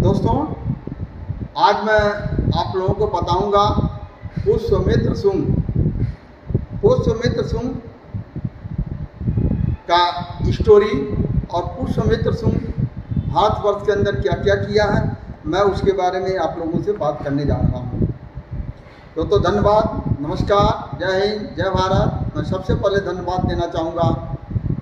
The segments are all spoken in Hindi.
दोस्तों, आज मैं आप लोगों को बताऊंगा पुष्यमित्र शुंग का स्टोरी और पुष्यमित्र शुंग भारतवर्ष के अंदर क्या क्या किया है, मैं उसके बारे में आप लोगों से बात करने जा रहा हूँ। तो धन्यवाद, नमस्कार, जय हिंद, जय भारत। मैं सबसे पहले धन्यवाद देना चाहूँगा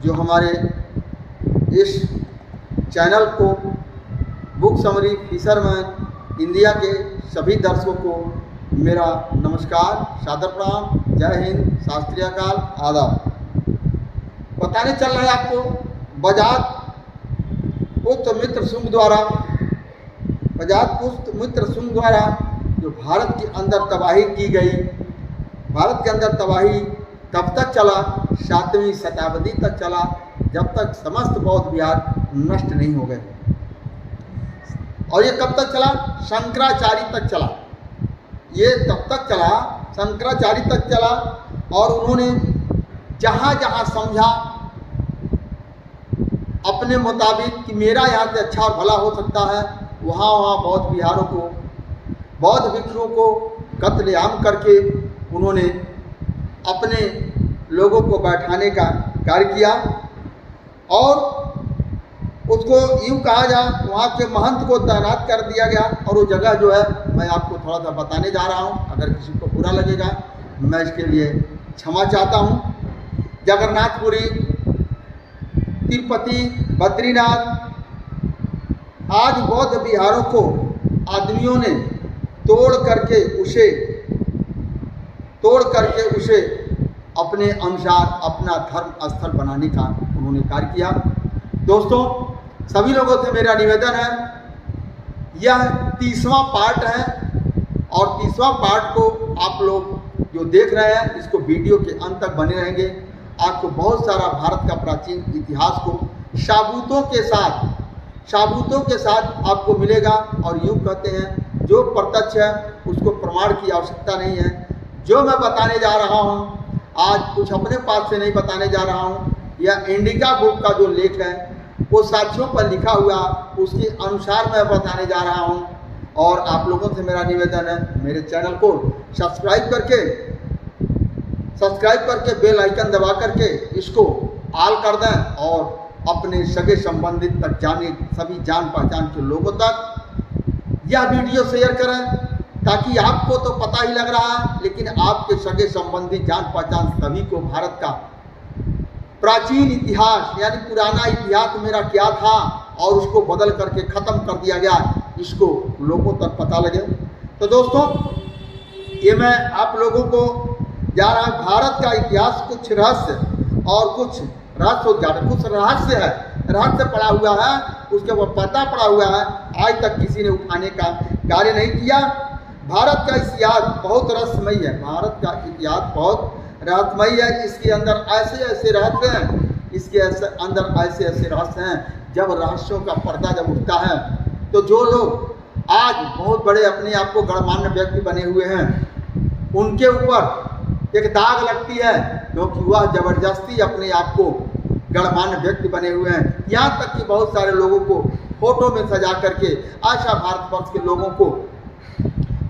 जो हमारे इस चैनल को बुक समरी फिशरमैन इंडिया के सभी दर्शकों को मेरा नमस्कार, सादर प्रणाम, जय हिंद, शास्त्रीय काल, आदाब। बताने चल रहा है आपको बजाज पुष्यमित्र शुंग द्वारा जो भारत के अंदर तबाही की गई। भारत के अंदर तबाही तब तक चला, 7वीं शताब्दी तक चला, जब तक समस्त बौद्ध विहार नष्ट नहीं हो गए। और ये कब तक चला? शंकराचार्य तक चला। ये तब तक चला, शंकराचार्य तक चला। और उन्होंने जहाँ जहाँ समझा अपने मुताबिक कि मेरा यहाँ से अच्छा और भला हो सकता है, वहाँ वहाँ बौद्ध विहारों को, बौद्ध भिक्षुओं को कत्लेआम करके उन्होंने अपने लोगों को बैठाने का कार्य किया। और उसको यूँ कहा जा, वहाँ के महंत को तैनात कर दिया गया। और वो जगह जो है मैं आपको थोड़ा सा बताने जा रहा हूँ, अगर किसी को बुरा लगेगा मैं इसके लिए क्षमा चाहता हूँ। जगन्नाथपुरी, तिरुपति, बद्रीनाथ, आज बौद्ध विहारों को आदमियों ने तोड़ करके उसे अपने अनुसार अपना धर्म स्थल बनाने का उन्होंने कार्य किया। दोस्तों, सभी लोगों से मेरा निवेदन है, यह 30वां पार्ट है और 30वां पार्ट को आप लोग जो देख रहे हैं इसको वीडियो के अंत तक बने रहेंगे। आपको बहुत सारा भारत का प्राचीन इतिहास को साबूतों के साथ आपको मिलेगा। और यूँ कहते हैं जो प्रत्यक्ष है उसको प्रमाण की आवश्यकता नहीं है। जो मैं बताने जा रहा हूँ आज कुछ अपने पास से नहीं बताने जा रहा हूँ, यह इंडिका बुक का जो लेख है वो साक्ष्यों पर लिखा हुआ, उसके अनुसार मैं बताने जा रहा हूँ। और आप लोगों से मेरा निवेदन है, मेरे चैनल को सब्सक्राइब करके बेल आइकन दबा करके इसको ऑल कर दें और अपने सगे संबंधित तक जाने, सभी जान पहचान के लोगों तक यह वीडियो शेयर करें, ताकि आपको तो पता ही लग रहा है, लेकिन आपके सगे संबंधी, जान पहचान सभी को भारत का प्राचीन इतिहास यानी पुराना इतिहास मेरा क्या था और उसको बदल करके ख़त्म कर दिया गया, इसको लोगों तक पता लगे। तो दोस्तों, ये मैं आप लोगों को जा रहा हूँ भारत का इतिहास, कुछ रहस्य पड़ा हुआ है, उसके ऊपर पता पड़ा हुआ है, आज तक किसी ने उठाने का कार्य नहीं किया। भारत का इतिहास बहुत रहस्यमय है, भारत का इतिहास बहुत रहस्यमय है। इसके अंदर ऐसे रहस्य हैं, जब रहस्यों का पर्दा जब उठता है तो जो लोग आज बहुत बड़े अपने आप को गणमान्य व्यक्ति बने हुए हैं, उनके ऊपर एक दाग लगती है, क्योंकि वह जबरदस्ती अपने आप को गणमान्य व्यक्ति बने हुए हैं। यहाँ तक कि बहुत सारे लोगों को फोटो में सजा करके आशा भारतवर्ष के लोगों को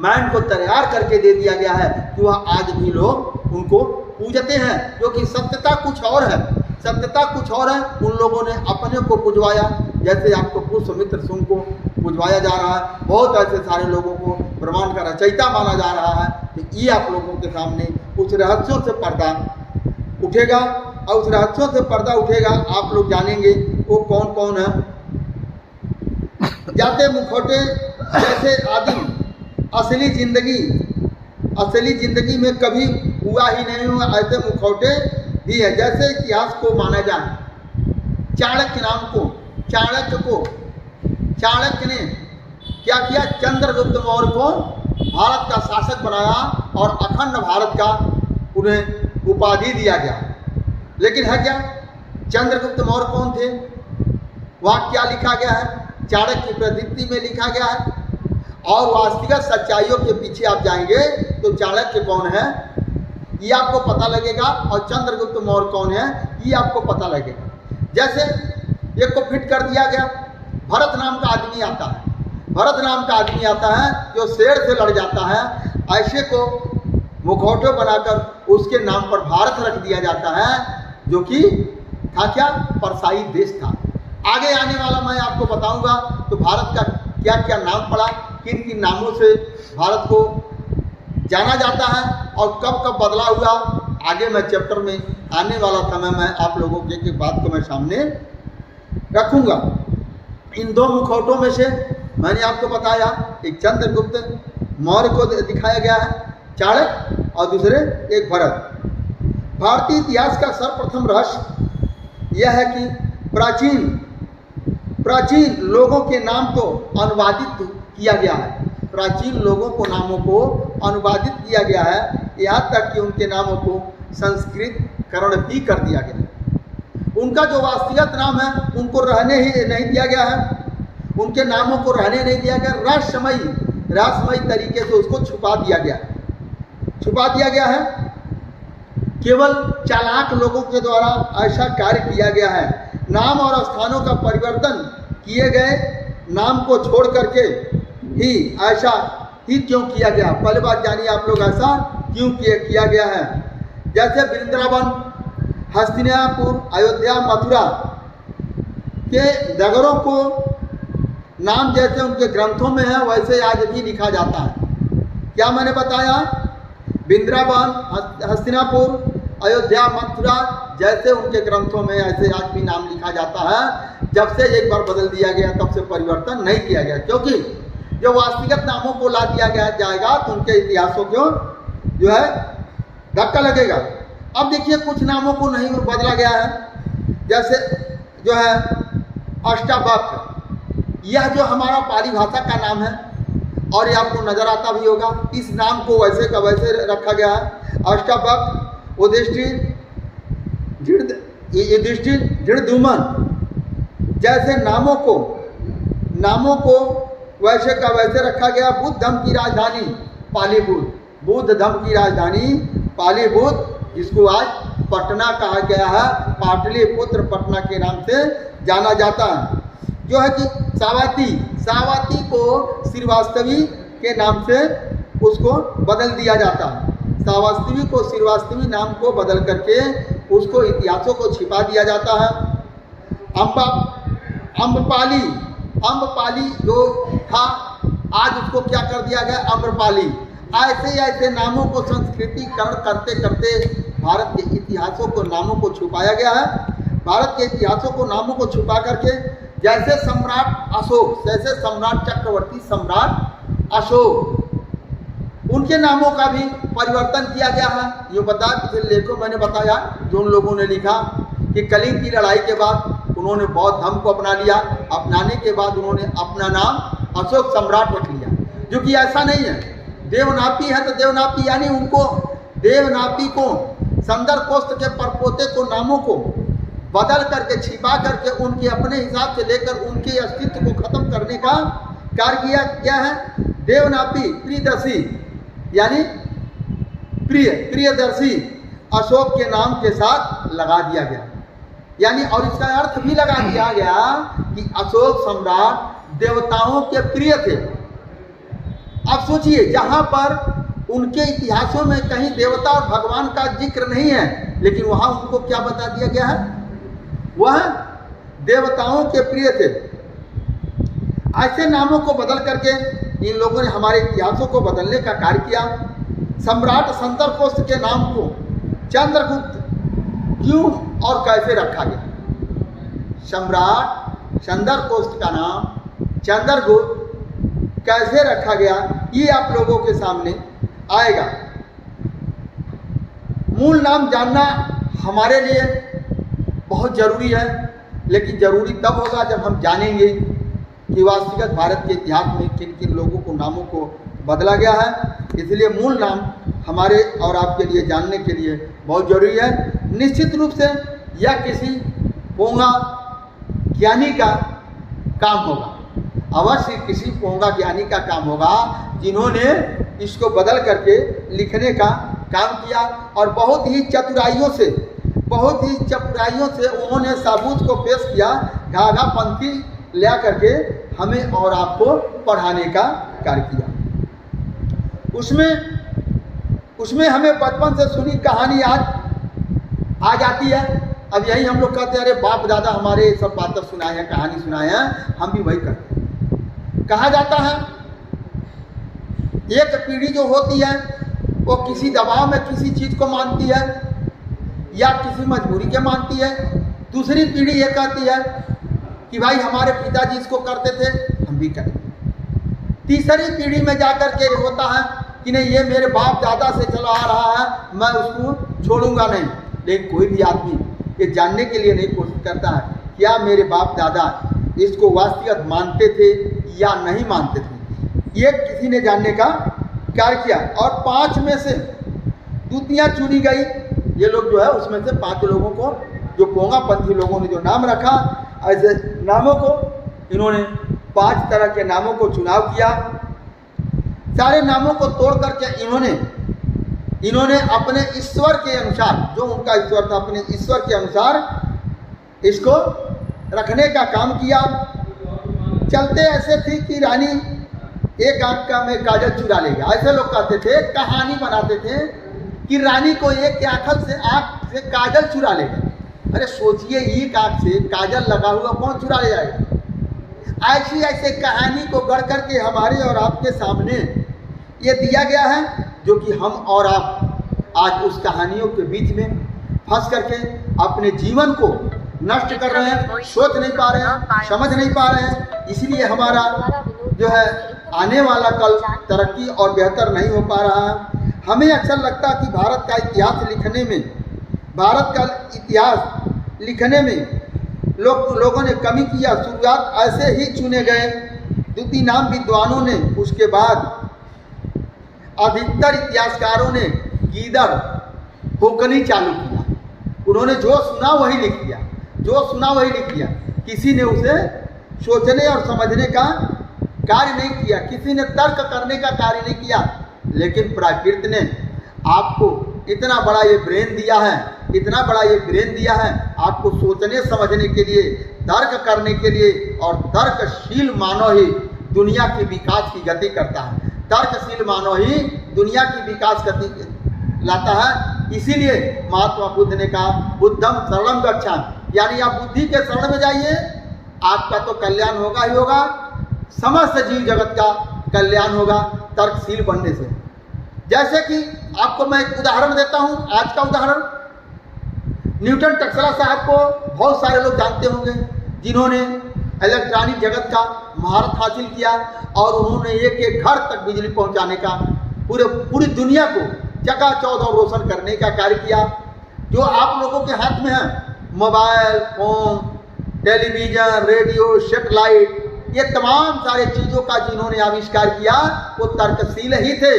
माइंड को तैयार करके दे दिया गया है कि वह आज भी लोग उनको पूजते हैं, क्योंकि सत्यता कुछ और है। उन लोगों ने अपने को पुजवाया, जैसे आपको पुष्यमित्र शुंग को पुजवाया जा रहा है। बहुत ऐसे सारे लोगों को ब्रह्मांड का रचयिता माना जा रहा है। तो ये आप लोगों के सामने उस रहस्यों से पर्दा उठेगा, और उस रहस्यों से पर्दा उठेगा, आप लोग जानेंगे वो कौन कौन है। जाते मुखौटे जैसे आदिम असली जिंदगी में कभी हुआ ही नहीं हुआ, ऐसे मुखौटे भी है। जैसे इतिहास को माना जाए, चाणक्य ने क्या किया? चंद्रगुप्त मौर्य को भारत का शासक बनाया और अखंड भारत का उन्हें उपाधि दिया गया। लेकिन है क्या? चंद्रगुप्त मौर्य कौन थे? वहाँ क्या लिखा गया है? चाणक्य की प्रवृत्ति में लिखा गया है। और वास्तविक सच्चाइयों के पीछे आप जाएंगे तो चाणक्य कौन है ये आपको पता लगेगा, और चंद्रगुप्त मौर्य कौन है ये आपको पता लगेगा। जैसे एक को फिट कर दिया गया, भरत नाम का आदमी आता है। भरत नाम का आदमी आता है जो शेर से लड़ जाता है, ऐसे को मुखौटे बनाकर उसके नाम पर भारत रख दिया जाता है, जो कि था क्या, परसाई देश था। आगे आने वाला मैं आपको बताऊंगा तो भारत का क्या क्या नाम पड़ा, किन किन नामों से भारत को जाना जाता है और कब कब बदला हुआ, आगे मैं चैप्टर में आने वाला समय में आप लोगों के बात को मैं सामने रखूंगा। इन दो मुखौटों में से मैंने आपको बताया, एक चंद्रगुप्त मौर्य को दिखाया गया है, चाणक्य, और दूसरे एक भरत। भारतीय इतिहास का सर्वप्रथम रहस्य यह है कि प्राचीन लोगों के नाम को अनुवादित किया गया है। प्राचीन लोगों को नामों को अनुवादित किया गया है, यहाँ तक कि उनके नामों को संस्कृतकरण भी कर दिया गया है। उनका जो वास्तविक नाम है उनको रहने ही नहीं दिया गया है, उनके नामों को रहने नहीं दिया गया, रहस्यमयी तरीके से उसको छुपा दिया गया है। केवल चालाक लोगों के द्वारा ऐसा कार्य किया गया है। नाम और स्थानों का परिवर्तन किए गए, नाम को छोड़ करके ही ऐसा ही क्यों किया गया, पहले बात जानिए आप लोग, ऐसा क्यों किया गया है। जैसे वृंदावन, हस्तिनापुर, अयोध्या, मथुरा के नगरों को नाम जैसे उनके ग्रंथों में है वैसे आज भी लिखा जाता है। क्या मैंने बताया, वृंदावन, हस्तिनापुर, अयोध्या, मथुरा जैसे उनके ग्रंथों में ऐसे आज भी नाम लिखा जाता है। जब से एक बार बदल दिया गया तब से परिवर्तन नहीं किया गया, क्योंकि जो वास्तविक नामों को ला दिया जाएगा तो उनके इतिहासों को जो है धक्का लगेगा। अब देखिए कुछ नामों को नहीं बदला गया है, जैसे जो है अष्टावक्र, यह जो हमारा पाली भाषा का नाम है और ये आपको नजर आता भी होगा, इस नाम को वैसे का वैसे रखा गया है। अष्टावक्र, युधिष्ठिर, धृष्टद्युम्न जैसे नामों को वैसे का वैसे रखा गया। बुद्ध धर्म की राजधानी पालीभूत, जिसको आज पटना कहा गया है, पाटलिपुत्र पटना के नाम से जाना जाता है। जो है कि सावाती को श्रीवास्तवी के नाम से उसको बदल दिया जाता है। श्रीवास्तवी को श्रीवास्तवी नाम को बदल करके उसको इतिहासों को छिपा दिया जाता है। अम्रपाली जो था आज उसको क्या कर दिया गया, आम्रपाली। ऐसे नामों को संस्कृतिकरण करते करते भारत के इतिहासों को नामों को छुपाया गया है। भारत के इतिहासों को नामों को छुपा करके जैसे सम्राट अशोक, जैसे सम्राट चक्रवर्ती सम्राट अशोक, उनके नामों का भी परिवर्तन किया गया है। ये पिछले लेखों मैंने बताया जो उन लोगों ने लिखा कि कलिंग की लड़ाई के बाद उन्होंने बौद्ध धर्म को अपना लिया, अपनाने के बाद उन्होंने अपना नाम अशोक सम्राट रख लिया, जो कि ऐसा नहीं है। देवनापी है तो देवनापी यानी उनको देवनापी को संदरकोष्ठ के परपोते को नामों को बदल करके छिपा करके उनके अपने हिसाब से लेकर उनके अस्तित्व को खत्म करने का कार्य किया गया है। देवनापी प्रियदर्शी यानी प्रियदर्शी अशोक के नाम के साथ लगा दिया गया, यानी और इसका अर्थ भी लगा दिया गया कि अशोक सम्राट देवताओं के प्रिय थे। अब सोचिए, जहां पर उनके इतिहासों में कहीं देवता और भगवान का जिक्र नहीं है, लेकिन वहां उनको क्या बता दिया गया है, वह देवताओं के प्रिय थे। ऐसे नामों को बदल करके इन लोगों ने हमारे इतिहासों को बदलने का कार्य किया। सम्राट चंद्रगुप्त के नाम को चंद्रगुप्त क्यों और कैसे रखा गया? सम्राट चंद्रगुप्त का नाम चंद्रगुप्त कैसे रखा गया, ये आप लोगों के सामने आएगा। मूल नाम जानना हमारे लिए बहुत जरूरी है, लेकिन जरूरी तब होगा जब हम जानेंगे कि वास्तविक भारत के इतिहास में किन किन लोगों को नामों को बदला गया है। इसलिए मूल नाम हमारे और आपके लिए जानने के लिए बहुत जरूरी है। निश्चित रूप से यह किसी पोंगा ज्ञानी का काम होगा, अवश्य किसी पोंगा ज्ञानी का काम होगा जिन्होंने इसको बदल करके लिखने का काम किया और बहुत ही चतुराइयों से उन्होंने साबूत को पेश किया। घाघा पंथी ले करके हमें और आपको पढ़ाने का कार्य किया। उसमें हमें बचपन से सुनी कहानी आ जाती है। अब यही हम लोग कहते हैं अरे बाप दादा हमारे सब बातें सुनाए हैं, कहानी सुनाए हैं, हम भी वही करते हैं। कहा जाता है एक पीढ़ी जो होती है वो किसी दबाव में किसी चीज़ को मानती है या किसी मजबूरी के मानती है। दूसरी पीढ़ी ये कहती है कि भाई हमारे पिताजी इसको करते थे, हम भी करें। तीसरी पीढ़ी में जाकर के होता है कि नहीं ये मेरे बाप दादा से चला आ रहा है, मैं उसको छोड़ूंगा नहीं। लेकिन कोई भी आदमी ये जानने के लिए नहीं कोशिश करता है क्या मेरे बाप दादा इसको वास्तविक मानते थे या नहीं मानते थे। ये किसी ने जानने का कार्य किया और 5 में से दूतियाँ चुनी गई। ये लोग जो है उसमें से 5 लोगों को, जो पोंगापंथी लोगों ने जो नाम रखा, ऐसे नामों को इन्होंने 5 तरह के नामों को चुनाव किया। सारे नामों को तोड़ करके इन्होंने अपने ईश्वर के अनुसार, जो उनका ईश्वर था, अपने ईश्वर के अनुसार इसको रखने का काम किया। चलते ऐसे थी कि रानी एक आंख का में काजल चुरा ले गया। ऐसे लोग कहते थे, कहानी बनाते थे कि रानी को एक आंख से काजल चुरा ले गया। अरे सोचिए, एक आंख से काजल लगा हुआ कौन चुरा ले जाएगा। ऐसे कहानी को गढ़ करके हमारे और आपके सामने ये दिया गया है, जो कि हम और आप आज उस कहानियों के बीच में फंस करके अपने जीवन को नष्ट कर रहे हैं, सोच नहीं पा रहे हैं, समझ नहीं पा रहे हैं। इसलिए हमारा जो है आने वाला कल तरक्की और बेहतर नहीं हो पा रहा है। हमें अक्सर लगता है कि भारत का इतिहास लिखने में लोगों ने कमी किया। शुरुआत ऐसे ही चुने गए 2-3 नाम विद्वानों ने, उसके बाद अधिकतर इतिहासकारों ने गीदड़ होकनी चालू किया। उन्होंने जो सुना वही लिख दिया, किसी ने उसे सोचने और समझने का कार्य नहीं किया, किसी ने तर्क करने का कार्य नहीं किया। लेकिन प्रकृति ने आपको इतना बड़ा ये ब्रेन दिया है आपको सोचने समझने के लिए, तर्क करने के लिए। और तर्कशील मानव ही दुनिया की विकास की गति करता है। तर्कशील मानव ही दुनिया की विकास गति लाता है। इसीलिए महात्मा बुद्ध ने कहा बुद्धम शरणम गच्छामि, यानी आप बुद्धि के शरण में जाइए, आपका तो कल्याण होगा ही होगा, समस्त जीव जगत का कल्याण होगा तर्कशील बनने से। जैसे कि आपको मैं एक उदाहरण देता हूं, आज का उदाहरण। न्यूटन टक्सला साहब को बहुत सारे लोग जानते होंगे, जिन्होंने इलेक्ट्रॉनिक जगत का महारत हासिल किया और उन्होंने एक घर तक बिजली पहुंचाने का, पूरी दुनिया को चकाचौंध और रोशन करने का कार्य किया। जो आप लोगों के हाथ में है, mobile phone, television, radio, satellite, ये तमाम सारे चीज़ों का जिन्होंने आविष्कार किया वो तर्कशील ही थे।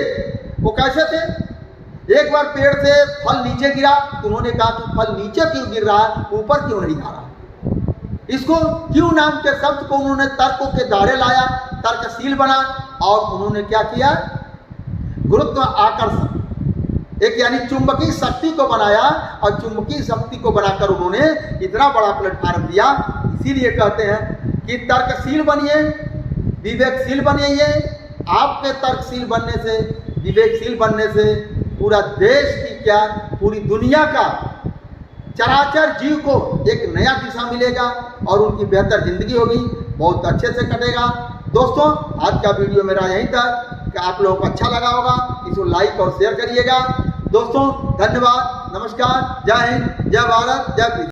वो कैसे थे? एक बार पेड़ से फल नीचे गिरा, उन्होंने कहा कि फल नीचे क्यों गिर रहा है, ऊपर क्यों नहीं आ रहा। इसको क्यों नाम के शब्द को उन्होंने तर्कों के दायरे लाया, तर्कशील बना। और उन्होंने क्या किया, गुरुत्व आकर्षण, एक यानी चुंबकीय शक्ति को बनाया। और चुंबकीय शक्ति को बनाकर उन्होंने इतना बड़ा प्लेटफार्म दिया। इसीलिए कहते हैं कि तर्कशील बनिए, विवेकशील बनिए। आपके तर्कशील बनने से, विवेकशील बनने से पूरा देश की क्या, पूरी दुनिया का चराचर जीव को एक नया दिशा मिलेगा और उनकी बेहतर जिंदगी होगी, बहुत अच्छे से कटेगा। दोस्तों, आज का वीडियो मेरा यहीं तक, कि आप लोगों को अच्छा लगा होगा, इसको लाइक और शेयर करिएगा। दोस्तों धन्यवाद, नमस्कार, जय हिंद, जय भारत, जय